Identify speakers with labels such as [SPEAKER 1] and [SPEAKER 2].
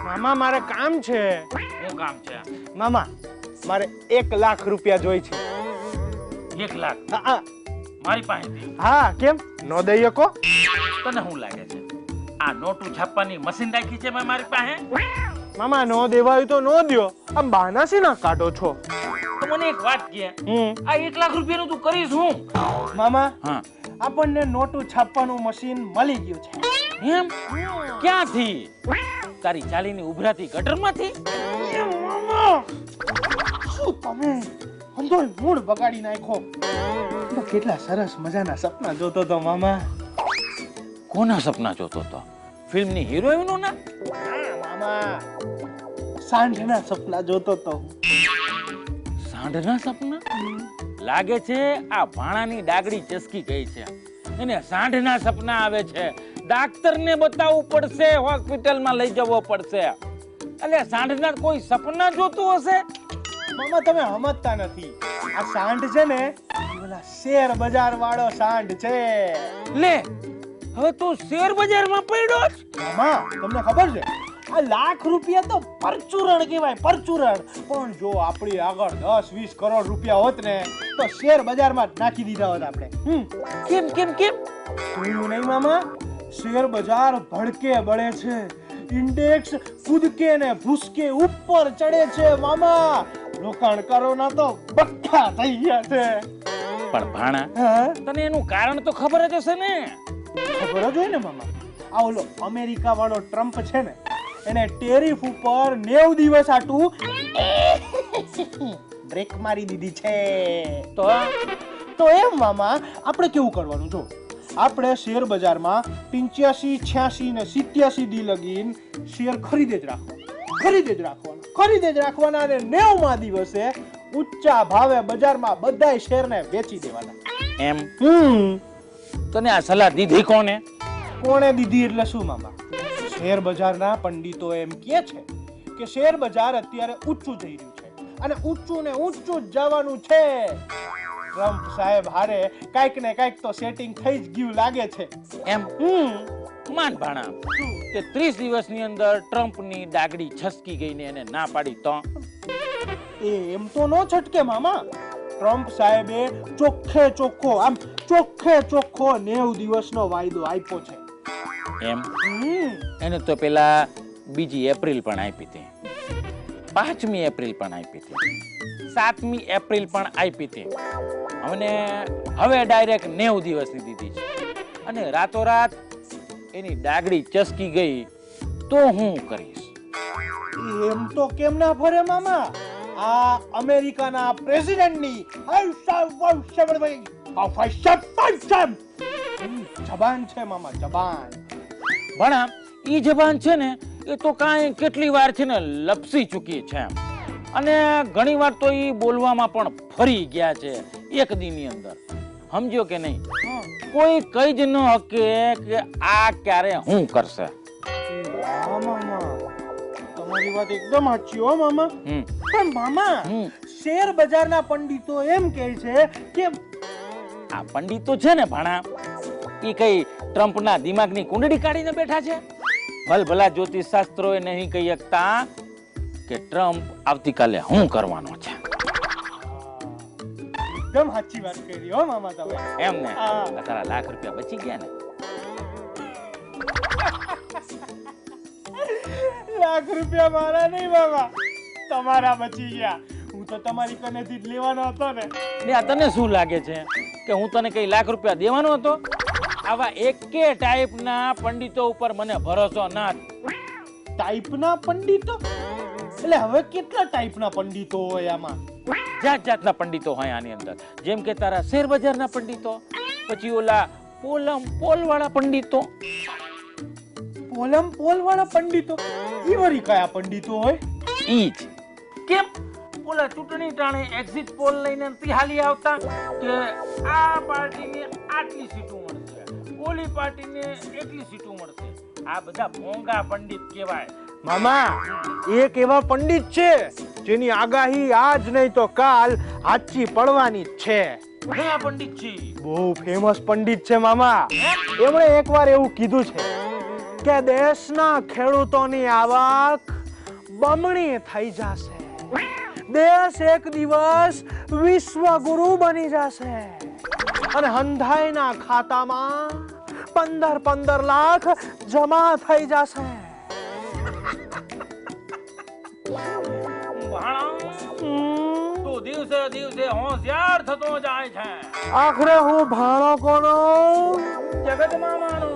[SPEAKER 1] મામા મારે કામ છે.
[SPEAKER 2] શું કામ છે?
[SPEAKER 1] મામા મારે 1 લાખ રૂપિયા જોઈ છે.
[SPEAKER 2] 1 લાખ
[SPEAKER 1] હા
[SPEAKER 2] મારી પાસેથી?
[SPEAKER 1] હા કેમ નો દઈ શકો?
[SPEAKER 2] તને શું લાગે છે આ નોટું છાપવાની મશીન રાખી છે મેં મારી પાસે?
[SPEAKER 1] મામા નો દેવાયું તો નો દ્યો. આમ બહાના શી ના કાઢો છો?
[SPEAKER 2] તો મને એક વાત કે આ 1 લાખ રૂપિયાનું તું કરીશ હું?
[SPEAKER 1] મામા
[SPEAKER 2] હા
[SPEAKER 1] આપણને નોટું છાપવાનું મશીન મળી ગયું છે.
[SPEAKER 2] એમ? ક્યાંથી? તારી ચાલીની ઉભરાતી ગટરમાંથી?
[SPEAKER 1] મામા શું તમે અંધોય મૂડ બગાડી નાખ્યો. તો કેટલા સરસ મજાના સપના જોતો તો મામા.
[SPEAKER 2] કોના સપના જોતો તો? ફિલ્મની હિરોઈનો ના?
[SPEAKER 1] મામા સાંઢના સપના જોતો તો.
[SPEAKER 2] સાંઢના સપના? લાગે છે આ ભાણાની ડાગડી ચસકી ગઈ છે. એને સાંઢના સપના આવે છે. ડાક્ટરને બતાવવું પડશે, હોસ્પિટલમાં લઈ જવો પડશે. એટલે સાંઢના કોઈ સપના જોતું હશે?
[SPEAKER 1] મામા તમે સમજતા નથી. આ સાંઢ છે ને ઓલા શેર બજાર વાળો સાંઢ છે.
[SPEAKER 2] લે હવે તું શેર બજારમાં પડ્યો છે?
[SPEAKER 1] મામા તમને ખબર છે આ લાખ રૂપિયા તો પરચુરણ કહેવાય, પરચુરણ. પણ જો આપણી આગળ 10-20 કરોડ રૂપિયા હોત ને તો શેર બજારમાં જ નાખી દીધા હોત આપણે.
[SPEAKER 2] કેમ કેમ કેમ?
[SPEAKER 1] જોયું નહીં મામા? શેર બજાર ભડકે બળે છે, ઇન્ડેક્સ કૂદકે ને ભૂસકે ઉપર ચડે છે મામા. રોકાણકારોના તો બક્કા થઈ ગયા છે.
[SPEAKER 2] પણ ભાણા
[SPEAKER 1] હા
[SPEAKER 2] તને એનું કારણ તો ખબર જ હશે ને?
[SPEAKER 1] ખબર જ હોય ને મામા. આ ઓલો અમેરિકા વાળો ટ્રમ્પ છે ને એને ટેરિફ ઉપર 90 દિવસ આટું બ્રેક મારી દીધી છે. તો એમ મામા આપણે કેવું કરવાનું? જો આપણે શેર બજારમાં 85, 86 ને 87 દી લગીન શેર ખરીદે જ રાખવાના અને 90મા દિવસે ઊંચા ભાવે બજારમાં બધાય શેરને વેચી દેવાના.
[SPEAKER 2] એમ? તને આ સલાહ દીધી કોને?
[SPEAKER 1] કોણે દીધી એટલે શું મામા? શેર બજારના પંડિતો એમ કહે છે કે શેર બજાર અત્યારે ઊંચું જઈ રહ્યું છે અને ઊંચું ને ઊંચું જ જવાનું છે. ટ્રમ્પ સાહેબ હારે કાંઈક ને કાંઈક તો સેટિંગ થઈ જ ગયું લાગે છે.
[SPEAKER 2] એમ? માન ભાણા કે 30 દિવસની અંદર ટ્રમ્પની ડાગડી છસકી ગઈને એને ના પાડી તો?
[SPEAKER 1] એમ તો નો છટકે મામા. ટ્રમ્પ સાહેબે ચોખ્ખે ચોખ્ખો 90 દિવસનો વાયદો આપ્યો છે.
[SPEAKER 2] એમ? એને તો પેલા 2 એપ્રિલ પણ આપી હતી, 5મી એપ્રિલ પણ આપી હતી, 7મી એપ્રિલ પણ આપી હતી. હવે ડાયરેક્ટ 90 દિવસની દીધી છે. અને રાતોરાત એની ડાગડી ચસકી ગઈ તો હું કરીશ?
[SPEAKER 1] એમ તો કેમ ના ફરે મામા? આ અમેરિકાના પ્રેસિડેન્ટની જબાન છે મામા, જબાન.
[SPEAKER 2] ભણા ઈ જબાન છે ને એ તો કાંઈ કેટલી વાર છે ને લપસી ચૂકી છે અને ઘણી વાર તો ઈ બોલવામાં પણ ફરી ગયા છે એક દીની અંદર. સમજ્યો કે નહીં? કોઈ કઈ જ ન હકે કે આ ક્યારે હું કરશે.
[SPEAKER 1] મામા તમારી વાત એકદમ સાચી હો મામા. પણ મામા શેર બજારના પંડિતો એમ કહે છે કે
[SPEAKER 2] આ પંડિતો છે ને ભણા ઈ કઈ ટ્રમ્પના દિમાગની કુંડળી કાઢીને બેઠા છે? ભલભલા જ્યોતિષ શાસ્ત્રો એ નહીં કહી શકતા કે ટ્રમ્પ આવતીકાલે હું કરવાનો છે.
[SPEAKER 1] એકદમ સાચી વાત કરી હો મામા તમે.
[SPEAKER 2] એમ ને? તારા લાખ રૂપિયા બચી ગયા ને?
[SPEAKER 1] લાખ રૂપિયા મારા નહીં મામા, તમારા બચી ગયા. હું તો તમારી કનેથી જ લેવાનો હતો ને.
[SPEAKER 2] આ તને શું લાગે છે કે હું તને કઈ લાખ રૂપિયા દેવાનો હતો? આવા એકે ટાઈપના પંડિતો ઉપર મને ભરોસો ના.
[SPEAKER 1] ટાઈપના પંડિતો એટલે હવે કેટલા ટાઈપના પંડિતો હોય આમાં?
[SPEAKER 2] જાત જાતના પંડિતો હોય આની અંદર. જેમ કે તારા શેર બજારના પંડિતો, પછી ઓલા પોલ વાળા પંડિતો.
[SPEAKER 1] પોલ વાળા પંડિતો? ઈ વળી કયા પંડિતો હોય?
[SPEAKER 2] ઈ જ. કેમ? ઓલા ચૂંટણી ટાણે એક્ઝિટ પોલ લઈને હાલી આવતા કે આ પાર્ટીને આટલી સીટો મળશે, ઓલી પાર્ટીને એટલી સીટો મળશે. આ બધા ભોંગા પંડિત કહેવાય.
[SPEAKER 1] મામા એક એવા પંડિત છે જેની આગાહી આજ નહીં તો કાલ સાચી પડવાની જ છે.
[SPEAKER 2] કયા પંડિત છે?
[SPEAKER 1] બહુ ફેમસ પંડિત છે મામા. એમણે એકવાર એવું કીધું છે કે દેશના ખેડૂતોની આવક બમણી થઈ જશે. દેશ એક દિવસ વિશ્વગુરુ બની જશે અને હંધાઈના ખાતામાં 15 લાખ જમા થઈ જશે.
[SPEAKER 2] તું દિવસે દિવસે હોશિયાર થતો જાય છે.
[SPEAKER 1] આખરે હું ભાણો કોનો?
[SPEAKER 2] જગત મામાનો.